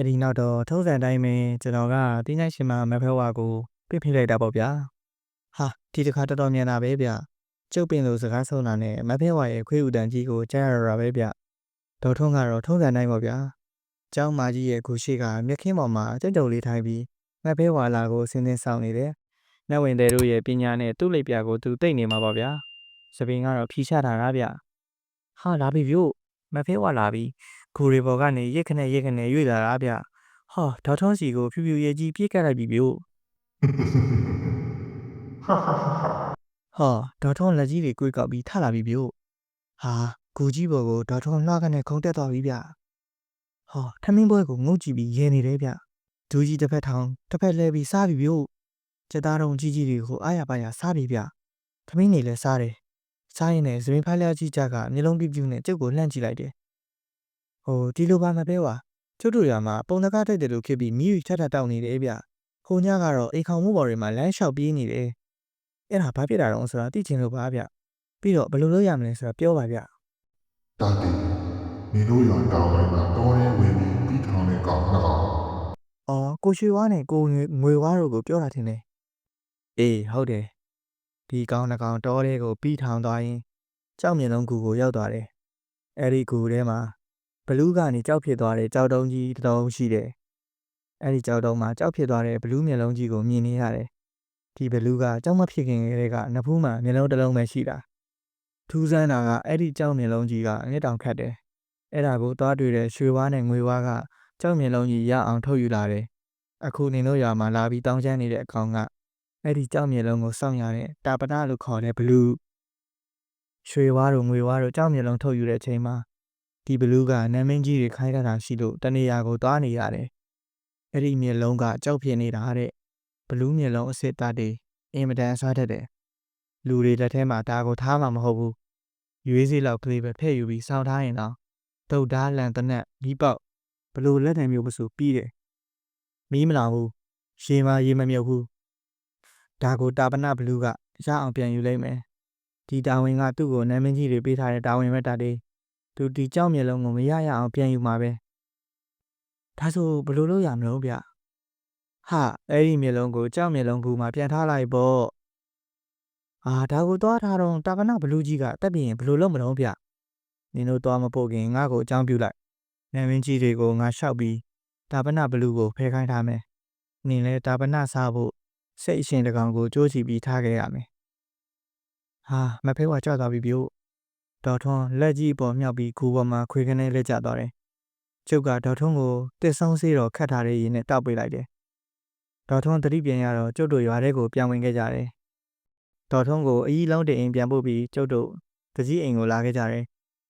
ဒီနောက်တော့ထုံးစံတိုင်းပဲကျွန်တော်ကတင်းချိုင်းရှင်မမဖဲဝါကိုပြစ်ဖိလိုက်တာပေါ့ဗျာဟာဒီတစ်ခါတော်တော်မြန်တာပဲဗျကျုပ်ပင်လို့စကားဆုံးတာနဲ့မဖဲဝါရဲ့ခွေးဥတန်ကြီးကိုကြားရတာပဲဗျဒေါ်ထုံးကတော့ထုံးစံတိုင်းပေါ့ဗျာကျောင်းမကြီးရဲ့ခုရှိကမြက်ခင်းပေါ်မှာကြက်တုံလေးထိုင်ပြီးမဖဲဝါလာကိုဆင်းဆင်းဆောင်နေတယ်နတ်ဝင်တဲ့တို့ရဲ့ပညာနဲ့သူ့လိပ်ပြကိုသူသိမ့်နေမှာပေါ့ဗျာစပင်ကတော့ဖြီးချတာဗျဟာလာပြီဗျို့မဖဲဝါလာပြီဂူရီဘော်ကနေရစ်ခနဲ့ရွေ့လာတာဗျဟာဒေါက်ထုံးစီကိုဖြူဖြူရဲ့ကြီးပြေးကပ်လိုက်ပြီဗျို့ဟာဒေါက်ထုံးလက်ကြီးတွေကိုကောက်ပြီးထလာပြီဗျို့ဟာဂူကြီးဘော်ကိုဒေါက်ထုံးလှကနေခုံတက်သွားပြီဗျဟောထမင်းပွဲကိုငုတ်ကြည့်ပြီးရဲနေတယ်ဗျဒူးကြီးတစ်ဖက်ထောင်တစ်ဖက်လဲပြီးစားပြီဗျို့စက်သားတုံးကြီးတွေကိုအားရပါရစားပြီဗျထမင်းနေလဲစားတယ်စားရင်လည်းစပင်းဖိုးလျားကြီးကြကမျိုးလုံးပြူးပြူးနဲ့ကျုပ်ကိုလှမ်းကြည့်လိုက်တယ်ဟိုဒီလိုပါမပဲဝါကျုပ်တို့ရမှာပုံတကားတိုက်တယ်လို့ဖြစ်ပြီးမြည်ထထတောက်နေတယ်ဗျခိုးညကတော့အိမ်ခေါင်မှုပေါ်တွေမှာလမ်းလျှောက်ပြေးနေတယ်အဲ့ဒါဘာဖြစ်တာတော့ဆိုတာသိချင်လို့ပါဗျပြီးတော့ဘယ်လိုလုပ်ရမလဲဆိုတာပြောပါဗျတာတီမင်းတို့ရွာတောင်ပိုင်းမှာတောရဲဝင်ပြီးပြီးထောင်တဲ့ကောင်နှစ်ကောင်အော်ကိုရွှေဝါနဲ့ကိုငွေဝါတို့ကိုပြောတာထင်တယ်အေးဟုတ်တယ်ဒီကောင်နှကောင်တောထဲကိုပြီးထောင်သွားရင်ကြောက်မြင်လုံးကူကိုရောက်သွားတယ်အဲ့ဒီကူထဲမှာဘလူးကနေကြောက်ဖြစ်သွားတဲ့ကြောက်တုံးကြီးတစ်တုံးရှိတယ်အဲ့ဒီကြောက်တုံးမှာကြောက်ဖြစ်သွားတဲ့ဘလူးမျက်လုံးကြီးကိုမြင်နေရတယ်ဒီဘလူးကကြောက်မဖြစ်ခင်ကလေးကနဖူးမှာမျက်လုံးတစ်လုံးပဲရှိတာထူးဆန်းတာကအဲ့ဒီကြောက်မျက်လုံးကြီးကငှက်တောင်ခတ်တယ်အဲ့ဒါကိုသွားတွေ့တဲ့ရွှေဝါနဲ့ငွေဝါကကြောက်မျက်လုံးကြီးရအောင်ထုတ်ယူလာတယ်အခုနင်တို့ရွာမှာလာပြီးတောင်းချမ်းနေတဲ့အကောင်ကအဲ့ဒီကြောက်မျက်လုံးကိုစောင့်ရတဲ့တာပနာလို့ခေါ်တဲ့ဘလူးရွှေဝါတို့ငွေဝါတို့ကြောက်မျက်လုံးထုတ်ယူတဲ့အချိန်မှာဒီဘလူးကနမ်းမင်းကြီးတွေခိုင်းတာရှိလို့တနေရာကိုသွားနေရတယ်အဲ့ဒီမျက်လုံးကကြောက်ဖြစ်နေတာတဲ့ဘလူးမျက်လုံးအစ်စ်သားတွေအင်မတန်ဆွားတတ်တယ်လူတွေလက်ထဲမှာဒါကိုထားမှာမဟုတ်ဘူးရွေးစီလောက်ကလေးပဲဖဲ့ယူပြီးစောင်းထားရင်တော့ဒုတ်ဓားလန်တနက်မီးပေါက်ဘလို့လက်နယ်မျိုးမဆိုပြီးတယ်မီးမလောင်ဘူးရေမမြုပ်ဘူးဒါကိုတာပနဘလူးကရအောင်ပြန်ယူလိုက်မယ်ဒီတာဝန်ကသူ့ကိုနမ်းမင်းကြီးတွေပေးထားတဲ့တာဝန်ပဲတာတေးသူဒီကြောက်မျက်လုံးကိုမရအောင်ပြန်ယူမှာပဲဒါဆိုဘလို့လုပ်ရမလို့ဗျဟာအဲ့ဒီမျက်လုံးကိုကြောက်မျက်လုံးကူမှာပြန်ထားလိုက်ပေါ့ဒါကိုသွားထားတော့တာပနဘလူးကြီးကတက်ပြီးရင်ဘလို့လုပ်မလို့ဗျနင်တို့သွားမပို့ခင်ငါ့ကိုအကြောင်းပြုလိုက်နမ်းမင်းကြီးတွေကိုငါလျှောက်ပြီးတာပနဘလူးကိုဖဲခိုင်းထားမယ်နင်လည်းတာပနစားဖို့စိတ်အရှင်တကောင်ကိုကြိုးချပြီးထားခဲ့ရမယ်ဟာမဖဲဝါကြွသွားပြီဗျို့ဒေါ်ထွန်းလက်ကြီးပေါ်မြောက်ပြီးဂူပေါ်မှာခွေခနဲ့လက်ကျသွားတယ်ကျုပ်ကဒေါ်ထွန်းကိုတစ်ဆုံးစေးတော်ခတ်ထားတဲ့ရည်နဲ့တောက်ပေးလိုက်တယ်ဒေါ်ထွန်းတတိပြန်ရတော့ကျုပ်တို့ရွာထဲကိုပြန်ဝင်ခဲ့ကြတယ်ဒေါ်ထွန်းကိုအကြီးလုံးတအိမ်ပြန်ပို့ပြီးကျုပ်တို့တကြီးအိမ်ကိုလာခဲ့ကြတယ်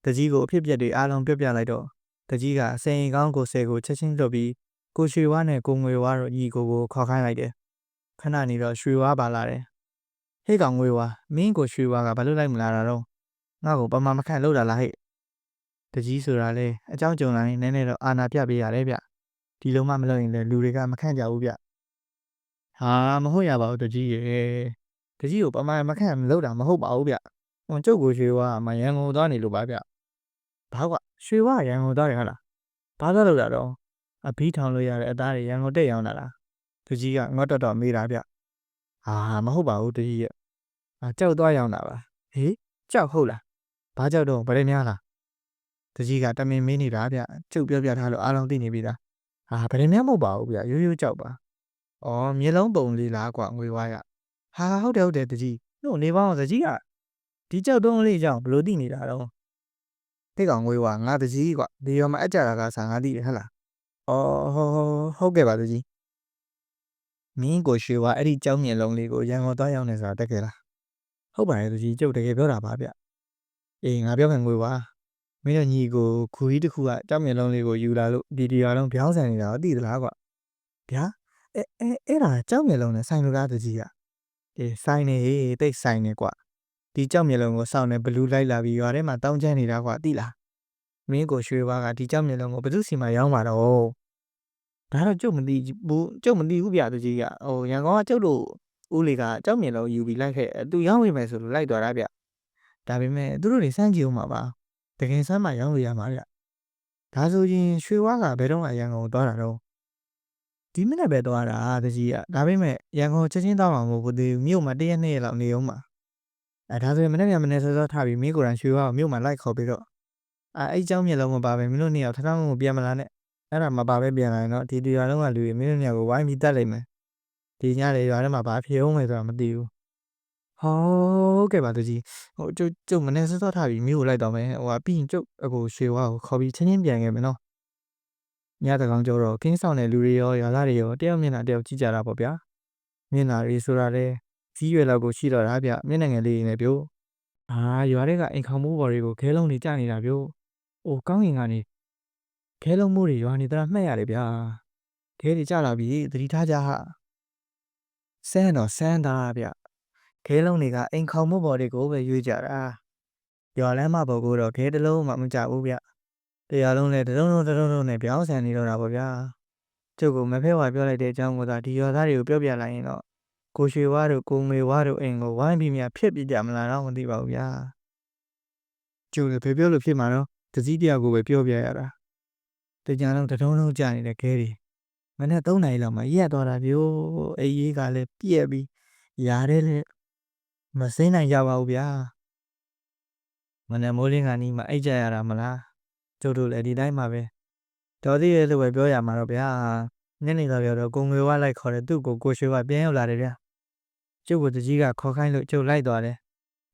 တကြီးကိုအဖြစ်ပြက်တွေအားလုံးပြပြလိုက်တော့တကြီးကစိန်ကောင်းကိုဆယ်ကိုချက်ချင်းလွတ်ပြီးကိုရွှေဝါနဲ့ကိုငွေဝါတို့ညီကိုခေါ်ခိုင်းလိုက်တယ်ခဏနေတော့ရွှေဝါပါလာတယ်ဟေ့ကောင်ငွေဝါမင်းကိုရွှေဝါကဘာလို့လိုက်မလာတာတော့ငါ့ကိုပမာမခန့်လို့တာလားဟဲ့တကြီးဆိုတာလေအเจ้าကြုံလာရင်နည်းနည်းတော့အာနာပြပေးရတယ်ဗျဒီလုံးမမလုပ်ရင်လေလူတွေကမခန့်ကြဘူးဗျဟာမဟုတ်ရပါဘူးတကြီးရေတကြီးကိုပမာမခန့်မလုပ်တာမဟုတ်ပါဘူးဗျကျုပ်ကိုရွှေဝါမရန်ကုန်သွားနေလို့ပါဗျဘာကွာရွှေဝါရန်ကုန်သွားတယ်ဟာလားဘာလို့လုပ်တာတော့အဘီးထောင်လို့ရတဲ့အသားတွေရန်ကုန်တက်ရောက်လာလားတကြီးကငေါ့တော့မေးတာဗျဟာမဟုတ်ပါဘူးတကြီးရဲ့ကြောက်သွားရောက်တာပါဟေးကြောက်ဟုတ်လားဘာကြောက်တော့ဗရဲများလားတကြီးကတမင်မေးနေတာဗျကျုပ်ပြောပြထားလို့အားလုံးသိနေပြီလားဗရဲများမဟုတ်ပါဘူးဗျရိုးရိုးကြောက်ပါဩမျက်လုံးပုံလေးလားကွာငွေဝါးရဟုတ်တယ်တကြီးတို့နေပေါင်းတကြီးကဒီကြောက်တုံးလေးအကြောင်းဘလို့သိနေတာတော့တိတ်ကောင်ငွေဝါငါတကြီးကွာဒီရောမှာအကြတာကစားငါသိတယ်ဟဟလားဩဟုတ်ကဲ့ပါတကြီးမင်းကိုရွှေဝါအဲ့ဒီကြောက်မျက်လုံးလေးကိုရန်ကုန်သွားရောက်နေဆိုတာတက်ခဲ့လားဟုတ်ပါရဲ့တကြီးကျုပ်တကယ်ပြောတာပါဗျအေးငါပြောခင်ငွေဝါမင်းတို့ညီကိုခူကြီးတစ်ခုကကြောက်မျက်လုံးလေးကိုယူလာလို့ဒီရွာလုံးပြောင်းဆန်နေတာသိသလားကွာဗျာအဲ့ဒါကြောက်မျက်လုံးနဲ့ဆိုင်လို့လားတကြီးကအေးဆိုင်နေဟေးတိတ်ဆိုင်နေကွာဒီကြောက်မျက်လုံးကိုစောင့်နေဘလူးလိုက်လာပြီးရွာထဲမှာတောင်းချမ်းနေတာကွာသိလားမင်းကိုရွှေဝါကဒီကြောက်မျက်လုံးကိုဘယ်သူစီမှာရောင်းပါတော့ဒါတော့ကျုပ်မသိဘူးဗျတကြီးကရန်ကုန်ကကျုပ်တို့ဦးလေးကကြောက်မျက်လုံးယူပြီးလိုက်ခဲ့သူရောင်းဝေမယ်ဆိုလို့လိုက်သွားတာဗျဒါပေမဲ့သူတို့တွေစမ်းကြည့်ဦးမှာပါတကယ်စမ်းမှရောင်းလို့ရမှာဗျ ဒါဆိုရင်ရွှေဝါကဘယ်တော့မှရန်ကုန်သွားတာတော့ဒီမနေ့ပဲသွားတာတကြီးကဒါပေမဲ့ရန်ကုန်ချက်ချင်းသွားမှာမဟုတ်ဘူးဒီမြို့မှာ1ရက်2ရက်လောက်နေအောင်မှာဒါဆိုရင်မနေ့ကမနေ့စောစောထားပြီးမင်းကိုယ်တိုင်ရွှေဝါကိုမြို့မှာလိုက်ခေါ်ပြီးတော့အဲ့เจ้าမျက်လုံးမပါပဲမင်းတို့နှစ်ယောက်ထထောင်းကိုပြန်မလာနဲ့အဲ့ဒါမပါပဲပြန်လာရင်တော့ဒီတရားလုံးကလူတွေမင်းတို့နှစ်ယောက်ကိုဝိုင်းပြီးတတ်လိုက်မယ်ဒီညလေရွာထဲမှာဘာဖြစ်အောင်လဲဆိုတာမသိဘူးဟုတ်ကဲ့ပါတကြီးကျုပ်မနေ့စောစောထားပြီးမြို့ကိုလိုက်တော့မယ်ပြီးရင်ကျုပ်အကိုရွှေဝါကိုခေါ်ပြီးချင်းချင်းပြန်ခဲ့မယ်နော်ညတကောင်ကျော်တော့ကင်းဆောင်တဲ့လူတွေရောရွာသားတွေရောတယောက်မျက်နှာတယောက်ကြည့်ကြတာပေါ့ဗျာမျက်နှာတွေဆိုတာလေကြီးရွယ်လောက်ကိုရှိတော့တာဗျမျက်နှာငယ်လေးတွေနဲ့ပြို့ရွာတွေကအိမ်ခေါင်မိုးပေါ်တွေကိုခဲလုံးတွေကျနေတာပြို့ကောင်းကင်ကနေခဲလုံးမိုးတွေရွာနေတာမှတ်ရတယ်ဗျာခဲတွေကျလာပြီသတိထားကြဟာစမ်းတော့စမ်းတာဗျခဲလုံးတွေကအိမ်ခေါင်မိုးပေါ်တွေကိုပဲရွေးကြတာရွာလမ်းမပေါ်ကိုတော့ခဲတစ်လုံးမှမကျဘူးဗျတရားလုံးလဲတလုံးနဲ့ပြောင်းဆန်နေတော့တာပေါ့ဗျာကျုပ်ကမဖဲဝါပြောလိုက်တဲ့အကြောင်းကိုသာဒီရွာသားတွေကိုပြောပြလိုက်ရင်တော့ကိုရွှေဝါတို့ကိုငွေဝါတို့အိမ်ကိုဝိုင်းပြီးများဖြစ်ပြကြမလားတော့မသိပါဘူးဗျာကျုပ်လည်းဖေပြောလို့ဖြစ်မှာတော့တစည်းတရားကိုပဲပြောပြရတာတကြံလုံးတထုံးလုံးကြာနေတဲ့ခဲတွေမနေ့3နာရီလောက်မှရက်သွားတာပြို့အေးကြီးကလည်းပြက်ပြီးရားတယ်လေမစင်းနိုင်ကြပါဘူးဗျာမနေ့မိုးလင်းကနီးမှအိတ်ကြရတာမလားကျုပ်တို့လည်းဒီတိုင်းမှာပဲတော်သေးရဲ့လို့ပဲပြောရမှာတော့ဗျာညနေတော့ပြောတော့ကိုငွေဝလိုက်ခေါ်တယ်သူ့ကိုရွှေဝပြန်ရောက်လာတယ်ဗျာကျုပ်ကတကြီးကခေါ်ခိုင်းလို့ကျုပ်လိုက်သွားတယ်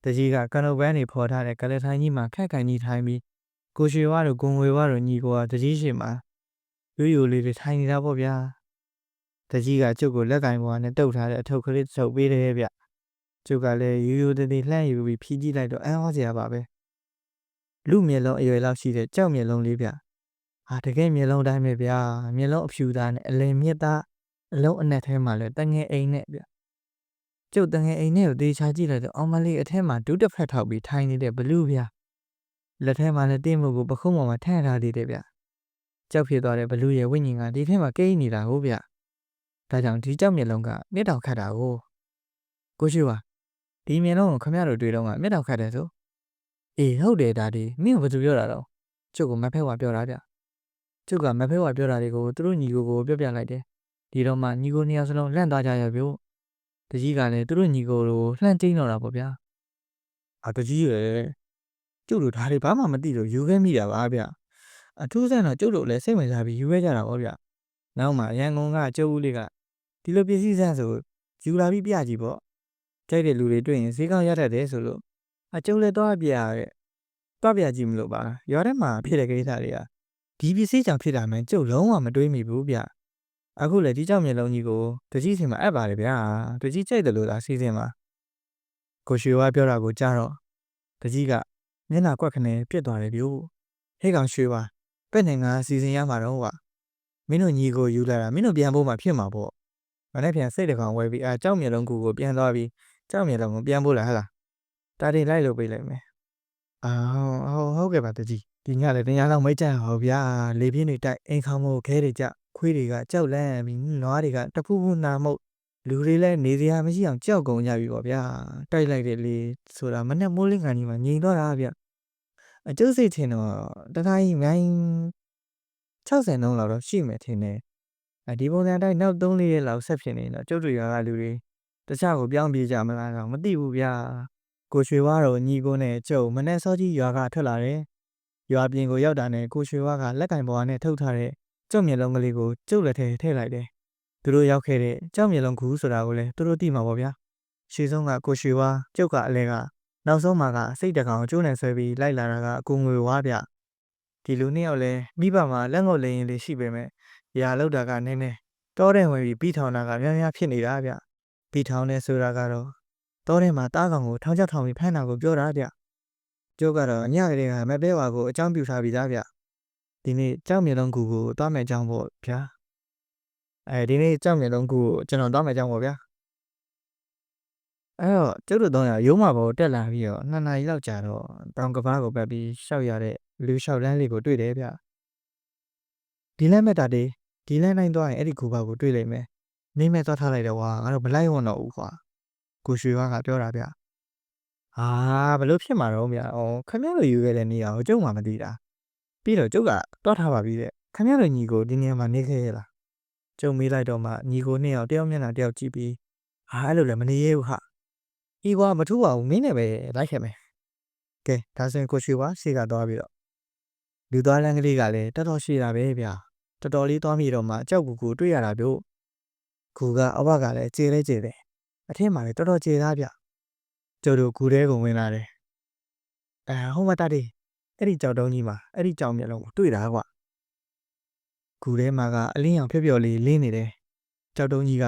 တကြီးကကနုတ်ပန်းတွေဖော်ထားတဲ့ကလေးထိုင်းကြီးမှာခက်ခိုင်ကြီးထိုင်းပြီးကိုရွှေဝတို့ကိုငွေဝတို့ညီကိုကတကြီးရှိမှာရိုးလေးတွေထိုင်နေတာပေါ့ဗျာတကြီးကကျုပ်ကိုလက်ကင်ပေါ်နဲ့တုတ်ထားတဲ့အထုပ်ကလေးထုတ်ပေးတယ်ဗျကျုပ်ကလည်းရိုးသေးလှမ်းယူပြီးဖြီးကြည့်လိုက်တော့အံ့ဩစရာပါပဲလူမျက်လုံးအရွယ်လောက်ရှိတဲ့ကြောက်မျက်လုံးလေးဗျတကယ်မျက်လုံးတိုင်းပဲဗျာမျက်လုံးအဖြူသားနဲ့အလယ်မြစ်သားအလုံးအနက်ထဲမှာလဲတငယ်အိမ်နဲ့ဗျကျုပ်တငယ်အိမ်နဲ့ကိုတေချာကြည့်လိုက်တော့အောင်မလေးအထဲမှာဒုတစ်ဖက်ထောက်ပြီးထိုင်နေတဲ့ဘလူးဗျာလက်ထဲမှာလည်းတင်းမှုကိုပခုံးပေါ်မှာထည့်ထားသေးတယ်ဗျကြောက်ဖြစ်သွားတဲ့ဘလူးရဲ့ဝိညာဉ်ကဒီထဲမှာကိန်းနေတာဟုတ်ဗျဒါကြောင့်ဒီကြောက်မျက်လုံးကမျက်တောင်ခတ်တာကိုရှိပါဒီမျက်လုံးကိုခမရတို့တွေ့တော့ကမျက်တောင်ခတ်တယ်ဆိုအေးဟုတ်တယ်ဒါဒီမင်းကဘာသူပြောတာတော့ကျုပ်ကမဖက်ဝါပြောတာဗျကျုပ်ကမဖဲဝါပြောတာတွေကိုသူတို့ညီကိုပြောပြလိုက်တယ်ဒီတော့မှညီကိုနှစ်ယောက်စလုံးလန့်သွားကြရပြုတ်တကြီးကလည်းသူတို့ညီကိုကိုလှမ်းကျင်းတော့တာပေါ့ဗျာတကြီးရဲ့ကျုပ်တို့ဒါတွေဘာမှမသိလို့ယူခဲ့မိတာပါဗျအထူးဆန်းတော့ကျုပ်တို့လည်းစိတ်ဝင်စားပြီးယူခဲ့ကြတာပေါ့ဗျနောက်မှရန်ကုန်ကကျုပ်ဦးလေးကဒီလိုပစ္စည်းစမ်းဆိုယူလာပြီးပြကြည့်ပေါ့ကြိုက်တဲ့လူတွေတွေ့ရင်ဈေးကောင်းရတတ်တယ်ဆိုလို့ကျုပ်လည်းတော့ပြရတဲ့တော့ပြကြည့်မလို့ပါရွာထဲမှာဖြစ်တဲ့ကိစ္စတွေကဒီပစ္စည်းကြောင့်ဖြစ်တာမှကျုပ်လုံးဝမတွေးမိဘူးဗျအခုလေဒီကြောင့်မျက်လုံးကြီးကိုတကြီးစီမှာအပ်ပါတယ်ဗျာတကြီးကြိုက်တယ်လို့သာစီစဉ်ပါကိုရွှေဝါပြောတာကိုကြားတော့တကြီးကမျက်နှာကွက်ခနဲပြစ်သွားတယ်ဗျို့ဟဲ့ကောင်ရွှေဝါပဲ့နေငါစီစဉ်ရမှာတော့ကွာမင်းတို့ညီကိုယူလာတာမင်းတို့ပြန်ဖို့မှဖြစ်မှာပေါ့မနေ့ပြန်စိတ်တကောင်ဝဲပြီးကြောက်မျက်လုံးကူကိုပြန်သွားပြီးကြောက်မျက်လုံးကိုပြန်ဖို့လားဟလားတာတင်လိုက်လို့ပြေးလိုက်မယ်ဟုတ်ကဲ့ပါတကြီးဒီညလည်းတရားလောက်မိတ်ကြဟောဗျာလေပြင်းတွေတိုက်အိမ်ခေါင်းမို့ခဲတွေကြခွေးတွေကကြောက်လန့်ပြီးနွားတွေကတဖူးဖူးနာမှုတ်လူတွေလည်းနေစရာမရှိအောင်ကြောက်ကုန်ကြပြီပေါ့ဗျာတိုက်လိုက်တဲ့လေဆိုတာမနဲ့မိုးလင်းကန်ကြီးမှာငြိမ်တော့တာဗျအကျုပ်စိတ်ထင်တော့တခါကြီးမိုင်း60နှုန်းလောက်တော့ရှိမယ်ထင်တယ်ဒီပုံစံတိုင်းနောက်3-4ရက်လောက်ဆက်ဖြစ်နေတော့ကျုပ်တို့ရွာကလူတွေတခြားကိုပြောင်းပြေးကြမလားတော့မသိဘူးဗျာကိုရွှေဝါတော့ညီကိုနဲ့ကျုပ်မနဲ့စောကြီးရွာကထွက်လာတယ်ရွာပြင်ကိုရောက်တာနဲ့ကိုရွှေဝါကလက်ကင်ပေါ်နဲ့ထုတ်ထားတဲ့ကြောက်မျက်လုံးကလေးကိုကျုပ်လက်ထဲထည့်လိုက်တယ်သူတို့ရောက်ခဲ့တဲ့ကြောက်မျက်လုံးကူဆိုတာကိုလည်းသူတို့သိမှာပေါ့ဗျာရှေ့ဆုံးကကိုရွှေဝါကျုပ်ကအလဲကနောက်ဆုံးမှာကစိတ်တကောင်ကျိုးနေဆွဲပြီးလိုက်လာတာကကိုငွေဝါဗျဒီလူနှစ်ယောက်လဲမိဘမှာလက်ငုပ်လင်းရင်လေးရှိပေမဲ့ရာလောက်တာကနည်းနည်းတောတဲ့ဝင်ပြီးပြီးထောင်တာကများများဖြစ်နေတာဗျပြီးထောင်နေဆိုတာကတော့တောထဲမှာတားကောင်ကိုထောင်ချထောင်ပြီးဖမ်းတာကိုပြောတာဗျကျုပ်ကတော့အညကလေးကမပဲဝါကိုအကြောင်းပြထားပြီးသားဗျဒီနေ့ကြောက်မျက်လုံးကူကိုသွားမယ်ကြောင်းပေါ့ဗျာဒီနေ့ကြောက်မျက်လုံးကူကိုကျွန်တော်သွားမယ်ကြောင်းပေါ့ဗျာအဲ့တော့ကျုပ်တို့တော့ရုံးမှာပေါ်တက်လာပြီးတော့2 နာရီလောက်ကြာတော့တောင်ကပားကိုပတ်ပြီးရှောက်ရတဲ့လူလျှောက်လန်းလေးကိုတွေ့တယ်ဗျဒီလမ်းမဲ့တာတေးဒီလမ်းတိုင်းသွားရင်အဲ့ဒီကူပါကိုတွေ့လိမ့်မယ်နေမဲ့သွားထားလိုက်တော့ကွာငါတို့မလိုက်ဝန်းတော့ဘူးကွာကိုရွှေဝါကပြောတာဗျဘလို့ဖြစ်မှာတော့ဗျခမရလိုယူခဲ့တဲ့နေရာကိုကျုံမှမသိတာ ပြီးတော့ကျုပ်ကတွားထားပါပြီတဲ့ခမရတဲ့ညီကိုဒီနေရာမှာနေခဲ့ရလားကျုံမေးလိုက်တော့မှညီကိုနှစ်ယောက်တယောက်မျက်နှာတယောက်ကြည့်ပြီးဟာအဲ့လိုလည်းမနေရဘူးဟာဤကွာမထူးပါဘူးမင်းနဲ့ပဲလိုက်ခဲ့မယ်ကဲဒါဆိုရင်ကိုရွှေဝါရှေ့ကသွားပြီးတော့လူသွားလမ်းကလေးကလည်းတော်တော်ရှိတာပဲဗျာတော်တော်လေးသွားမိတော့မှကြောက်ကူတွေ့ရတာဗျို့ကူကအဘကလည်းကျေတယ်အထင်းမှာလည်းတော်တော်ကျေသားဗျကျုပ်တို့ကူတဲကိုဝင်လာတယ်ဟိုမှာတာတီအဲ့ဒီကြောက်တုံးကြီးမှာအဲ့ဒီကြောင်မျက်လုံးကိုတွေ့တာကွာကူထဲမှာကအလင်းရောင်ဖြော့ဖြော့လေးလင်းနေတယ်ကြောက်တုံးကြီးက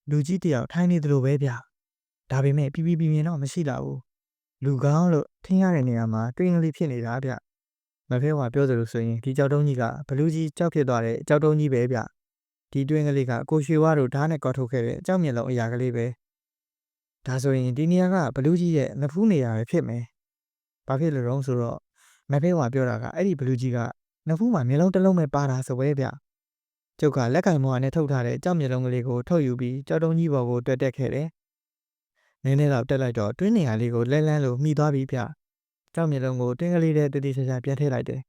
လူကြီးတယောက်ထိုင်နေသလိုပဲဗျဒါပေမဲ့ပြင်းပြင်းတော့မရှိလာဘူးလူကောင်းလို့ထင်ရတဲ့နေရာမှာတွင်းကလေးဖြစ်နေတာဗျမဖဲဝါပြောသလိုဆိုရင်ဒီကြောက်တုံးကြီးကဘလူးကြီးကြောက်ဖြစ်သွားတဲ့ကြောက်တုံးကြီးပဲဗျဒီတွင်းကလေးကကိုရွှေဝါတို့ဓာတ်နဲ့ကောက်ထုတ်ခဲ့တဲ့အကြောက်မျက်လုံးအရာကလေးပဲဒါဆိုရင်ဒီနေရာကဘလူးကြီးရဲ့နဖူးနေရာပဲဖြစ်မယ်ဘာဖြစ်လို့လဲဆိုတော့မဖဲဝါပြောတာကအဲ့ဒီဘလူးကြီးကနဖူးမှာမျက်လုံးတစ်လုံးပဲပါတာဆိုပဲဗျကျုပ်ကလက်ကင်မောနဲ့ထုတ်ထားတဲ့ကြောက်မျက်လုံးကလေးကိုထုတ်ယူပြီးကြောက်တုံးကြီးပေါ်ကိုတွက်တက်ခဲ့တယ်နည်းနည်းတော့တက်လိုက်တော့တွင်းနေရာလေးကိုလဲလန်းလို့မှီသွားပြီးဗျကြောက်မျက်လုံးကိုတွင်းကလေးထဲတတိချာချာပြန်ထည့်လိုက်တယ်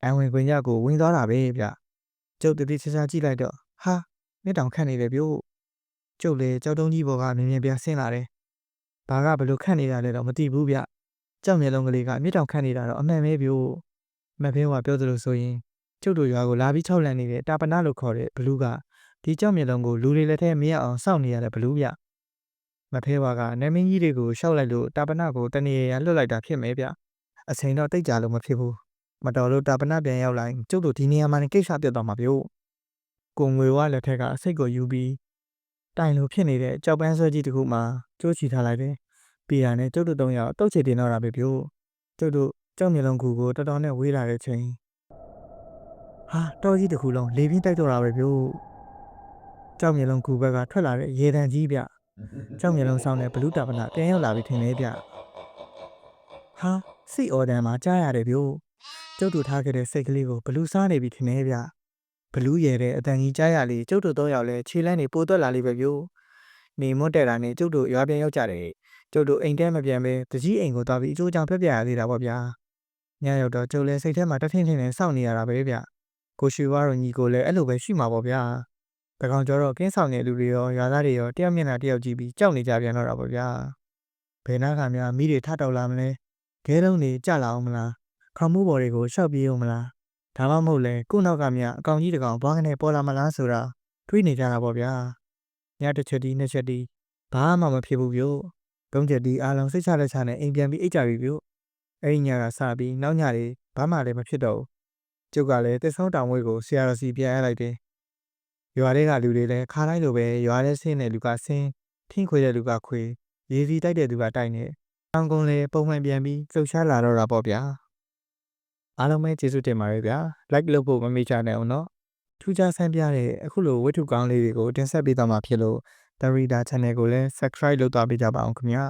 အဝင်ခွင်ကြကိုဝင်သွားတာပဲဗျကျုပ်တတိချာချာကြည့်လိုက်တော့ဟာနှစ်တောင်ခတ်နေတယ်ဗျို့ကျုပ်လေကြောက်တုံးကြီးပေါ်ကမြင်မြင်ပြန်ဆင်းလာတယ်ဘာကဘလို့ခတ်နေတာလဲတော့မသိဘူးဗျကြောက်မျက်လုံးကလေးကမြစ်တောင်ခတ်နေတာတော့အမှန်ပဲဗျို့မဖဲဝါပြောသလိုဆိုရင်ကျုပ်တို့ရွာကိုလာပြီး၆လန်နေတဲ့တာပနာလို့ခေါ်တဲ့ဘလူးကဒီကြောက်မျက်လုံးကိုလူတွေလက်ထဲမရအောင်စောင့်နေရတဲ့ဘလူးဗျမဖဲဝါကနာမင်းကြီးတွေကိုရှောက်လိုက်လို့တာပနာကိုတနေရလွတ်လိုက်တာဖြစ်မယ်ဗျအချိန်တော့တိတ်ကြလို့မဖြစ်ဘူးမတော်လို့တာပနာပြန်ရောက်လာရင်ကျုပ်တို့ဒီနေရာမှာကိစ္စပြတ်သွားမှာဗျို့ကိုငွေဝါလက်ထက်ကအစိတ်ကိုယူပြီးတိုင်လိုဖြစ်နေတဲ့ကြောက်ပန်းဆွဲကြီးတစ်ခုမှကျိုးချီထားလိုက်တယ်ပြီးတာနဲ့ကျုပ်တို့၃ယောက်တုတ်ချေတင်တော့တာပဲဗျို့ကျုပ်တို့ကြောက်မျက်လုံးကူကိုတော်တော်နဲ့ဝေးလာတဲ့ချိန်ဟာတော်ကြီးတစ်ခုလုံးလေပြင်းတိုက်တော့တာပဲဗျို့ကြောက်မျက်လုံးကူဘက်ကထွက်လာတဲ့ရေတံကြီးဗျကြောက်မျက်လုံးဆောင်တဲ့ဘလူးတာပနာပြန်ရောက်လာပြီးထင်လေဗျဟာစိတ်အော်တန်မှာကြားရတယ်ဗျို့ကျုပ်တို့ထားခဲ့တဲ့စိတ်ကလေးကိုဘလူးစားနေပြီထင်လေဗျဘလူးရဲတဲ့အတန်ကြီးကြားရလေကျုပ်တို့၃ယောက်လဲခြေလန်းနေပိုးသွက်လာလိမ့်ပဲဗျို့နေမွတ်တက်တာနဲ့ကျုပ်တို့ရွာပြန်ရောက်ကြတယ်ကျုပ်တို့အိမ်ထဲမပြန်ပဲတကြီးအိမ်ကိုသွားပြီးအကျိုးကြောင့်ပြပြရသေးတာပေါ့ဗျာညရောက်တော့ကျုပ်လဲစိတ်ထဲမှာတထင်းထင်းနဲ့စောင့်နေရတာပဲဗျကိုရွှေဝါတို့ညီကိုလည်းအဲ့လိုပဲရှိမှာပေါ့ဗျာတကောင်ကျော်တော့ကင်းဆောင်တဲ့လူတွေရောရွာသားတွေရောတယောက်မျက်နှာတယောက်ကြည့်ပြီးကြောက်နေကြပြန်တော့တာပေါ့ဗျာဘယ်နာကများမိတွေထတောက်လာမလဲခဲလုံးတွေကြလာအောင်မလားခေါင်းမိုးပေါ်တွေကိုရှောက်ပြေးအောင်မလားဒါမှမဟုတ်လဲကို့နောက်ကများအကောင်ကြီးတကောင်ဘွားကနေပေါ်လာမလားဆိုတာတွေးနေကြတာပေါ့ဗျာညတစ်ချက်တီးနှစ်ချက်တီးဘာမှမဖြစ်ဘူးဗျို့သုံးချက်တီးအားလုံးစိတ်ချလက်ချနဲ့အိမ်ပြန်ပြီးအိတ်ကြပြီဗျို့အဲ့ဒီညကစပြီးနောက်ညတွေဘာမှလည်းမဖြစ်တော့ဘူးကျုပ်ကလည်းတက်ဆုံးတောင်ဝဲကိုဆရာတော်စီပြန်ရလိုက်တယ်ရွာထဲကလူတွေလည်းခါတိုင်းလိုပဲရွာထဲဆင်းတဲ့လူကဆင်းထင်းခွေတဲ့လူကခွေရေစီတိုက်တဲ့လူကတိုက်နေအောင်ကုန်လည်းပုံမှန်ပြန်ပြီးလှုပ်ရှားလာတော့တာပေါ့ဗျာအားလုံးပဲကျေးဇူးတင်ပါတယ်ဗျာ like လုပ်ဖို့မမေ့ချနဲ့အောင်နော်ထူးခြားဆန်းပြတဲ့အခုလိုဝတ္ထုကောင်းလေးတွေကိုတင်ဆက်ပေးသွားမှာဖြစ်လို့ The Reader Channel ကိုလည်း subscribe လုပ်သွားပေးကြပါအောင်ခင်ဗျာ